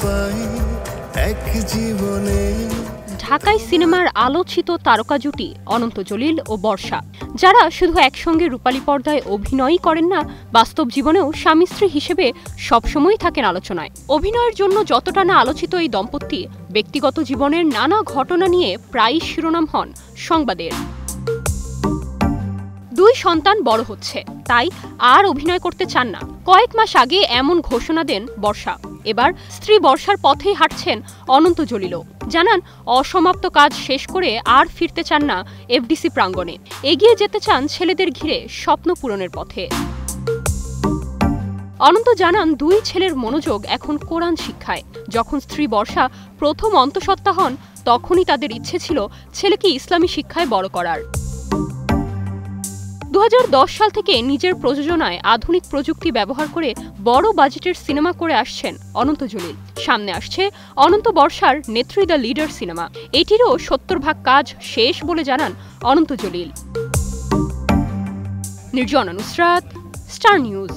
পাই এক জীবনে। ঢাকাই সিনেমার আলোচিত তারকা জুটি অনন্ত জলিল ও বর্ষা, যারা শুধু একসঙ্গে রূপালী পর্দায় অভিনয়ই করেন না, বাস্তব জীবনেও স্বামী স্ত্রী হিসেবে সবসময়ই থাকেন আলোচনায়। অভিনয়ের জন্য যতটা না আলোচিত এই দম্পতি, ব্যক্তিগত জীবনের নানা ঘটনা নিয়ে প্রায়ই শিরোনাম হন সংবাদের। দুই সন্তান বড় হচ্ছে, তাই আর অভিনয় করতে চান না। কয়েক মাস আগে এমন ঘোষণা দেন বর্ষা। এবার স্ত্রী বর্ষার পথেই হাঁটছেন অনন্ত জলিলও। জানান, অসমাপ্ত কাজ শেষ করে আর ফিরতে চান না এফডিসি প্রাঙ্গণে, এগিয়ে যেতে চান ছেলেদের ঘিরে স্বপ্ন পূরণের পথে। অনন্ত জানান, দুই ছেলের মনোযোগ এখন কোরআন শিক্ষায়। যখন স্ত্রী বর্ষা প্রথম অন্তঃসত্ত্বা হন, তখনই তাদের ইচ্ছে ছিল ছেলেকে ইসলামী শিক্ষায় বড় করার। 2010 সাল থেকে নিজের প্রযোজনায় আধুনিক প্রযুক্তি ব্যবহার করে বড় বাজেটের সিনেমা করে আসছেন অনন্ত জলিল। সামনে আসছে অনন্ত বর্ষার নেত্রী দ্য লিডার সিনেমা। এটিরও 70% কাজ শেষ বলে জানান অনন্ত জলিল। Nirjana Nusrat, star news.